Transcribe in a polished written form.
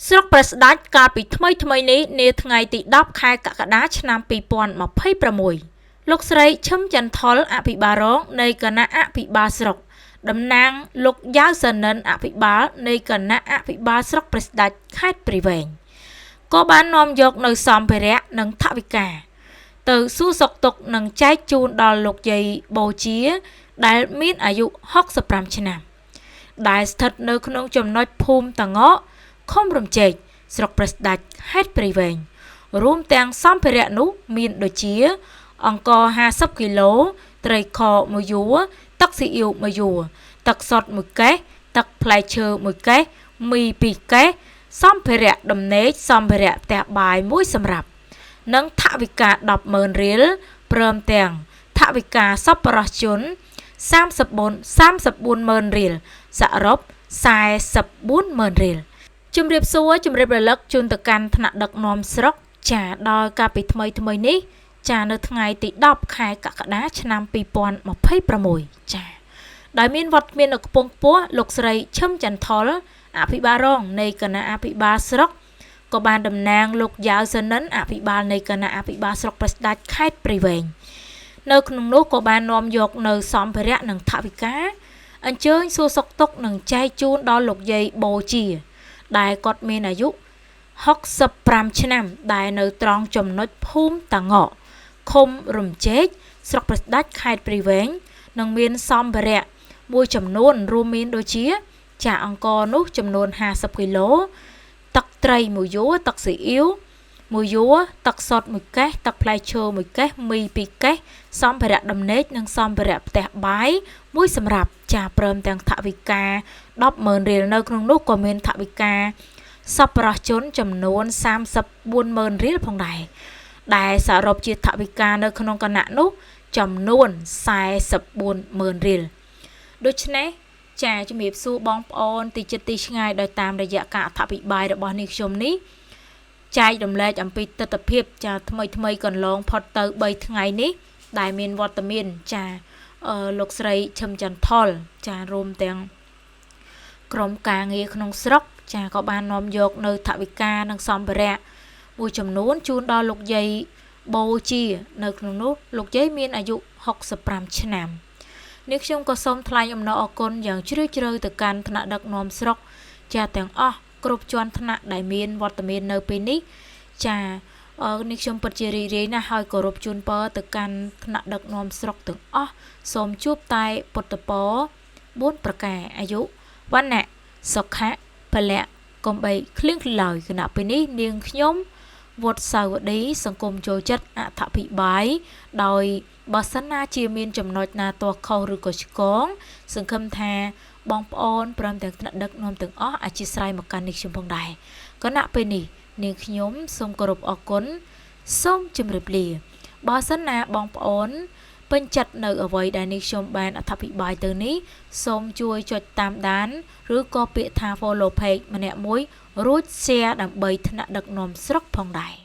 ស្រុកព្រះស្ដេចកាលពីថ្មីនេះនាថ្ងៃទី10ខែកក្កដាឆ្នាំ2026លោកស្រីឈឹមចន្ទថុលអភិបាលរងនៃគណៈអភិបាលស្រុកតំណាងលោកយ៉ាវសានិនអភិបាលនៃគណៈអភិបាលស្រុកព្រះស្ដេចខេត្តព្រៃវែងក៏បាននាំយកនៅសម្ភារៈនិងថវិកាទៅសួរសុខទុក្ខនិងចែកជូនដល់លោកយាយបូជាដែលមានអាយុ65ឆ្នាំដែលស្ថិតនៅក្នុងចំណុចភូមិតាងកឃុំរំជែកស្រុកព្រះស្ដេចខេត្តព្រៃវែងរួមទាំងសម្ភារៈនោះមានដូចជាអង្ករ50គីឡូត្រីខ1យួរទឹកស៊ីអ៊ីវ1យួរទឹកសុទ្ធ1កេសទឹកផ្លែឈើ1កេសមី2កេសសម្ភារៈដំណេកសម្ភារៈផ្ទះបាយ1សម្រាប់និងថវិកា100000រៀលព្រមទាំងថវិកាសប្បុរសជន34000រៀលសរុប44000រៀលជំរាបសួរជំរាបរលឹកជូនទៅកាន់ថ្នាក់ដឹកនាំស្រុកចាដល់កាលពីថ្មីនេះចានៅថ្ងៃទី10ខែកក្កដាឆ្នាំ2026ចាដែលមានវត្តមាននៅកំពង់ខ្ពស់លោកស្រីឈឹមចន្ទថុលអភិបាលរងនៃគណៈអភិបាលស្រុកក៏បានតំណាងលោកយ៉ាវសានិនអភិបាលនៃគណៈអភិបាលស្រុកព្រះស្ដេចខេត្តព្រៃវែងនៅក្នុងនោះក៏បាននាំយកនៅសម្ភារៈនិងថវិកាអញ្ជើញសួរសុខទុក្ខនិងចែកជូនដល់លោកយាយបូជាដែលគាត់មានអាយុ65ឆ្នាំដែលនៅត្រង់ចំណុចភូមិតាងកឃុំរំជែកស្រុកព្រះស្ដេចខេត្តព្រៃវែងនិងមានសម្ភារៈមួយចំនួនរួមមានដូចជាចាអង្ករនោះចំនួន50គីឡូទឹកត្រី1យួរទឹកស៊ីអ៊ីវ1យួរទឹកសុទ្ធ1កេសទឹកផ្លែឈើ1កេសមី2កេសសម្ភារៈដំណេកនិងសម្ភារៈផ្ទះបាយ1សម្រាប់ចាព្រមទាំងថវិកា100000រៀលនៅក្នុងនោះក៏មានថវិកាសប្បុរសជនចំនួន34000រៀលផងដែរសរុបជាថវិកានៅក្នុងគណៈនោះចំនួន44000រៀលដូច្នេះចាជំរាបសួរបងប្អូនទីជិតទីឆ្ងាយដោយតាមរយៈការអធិប្បាយរបស់នេះខ្ញុំនេះចែករំលែកអំពីទស្សនវិជ្ជាចាថ្មីកន្លងផុតទៅ3ថ្ងៃនេះដែលមានវត្តមានចាលោកស្រីឈឹមចន្ទថុលចារួមទាំងក្រុមការងារក្នុងស្រុកចាក៏បាននាំយកនៅថវិកានិងសម្ភារៈមួយចំនួនជូនដល់លោកយាយបូជានៅក្នុងនោះលោកយាយមានអាយុ65ឆ្នាំនេះខ្ញុំក៏សូមថ្លែងអំណរអគុណយ៉ាងជ្រាលជ្រៅទៅកាន់ថ្នាក់ដឹកនាំស្រុកចាទាំងអស់គ្រប់ជាន់ថ្នាក់ដែលមានវត្តមាននៅពេលនេះចានេះខ្ញុំពិតជារីករាយណាស់ហើយគោរពជូនពរទៅកាន់ថ្នាក់ដឹកនាំស្រុកទាំងអស់សូមជួបតែពុទ្ធពរ4ប្រការអាយុវណ្ណៈសុខៈពលៈកុំបីឃ្លៀងឃ្លោយគណៈពេលនេះនាងខ្ញុំវត្តសាវឌីសង្គមចូលចិត្តអធិប្បាយដោយបើសិនណាជាមានចំណុចណាទាស់ខុសឬក៏ឆ្គងសង្ឃឹមថាបងប្អូនព្រមទាំងថ្នាក់ដឹកនាំទាំងអស់អធិស្ឋានមកកាន់នេះខ្ញុំផងដែរគណៈពេលនេះនាងខ្ញុំសូមគោរពអរគុណសូមជម្រាបលាបើសិនណាបងប្អូនពេញចិត្តនៅអ្វីដែលនេះខ្ញុំបានអធិប្បាយទៅនេះសូមជួយចុចតាមដានឬក៏ពាក្យថា follow page ម្នាក់មួយរួច share ដើម្បីថ្នាក់ដឹកនាំស្រុកផងដែរ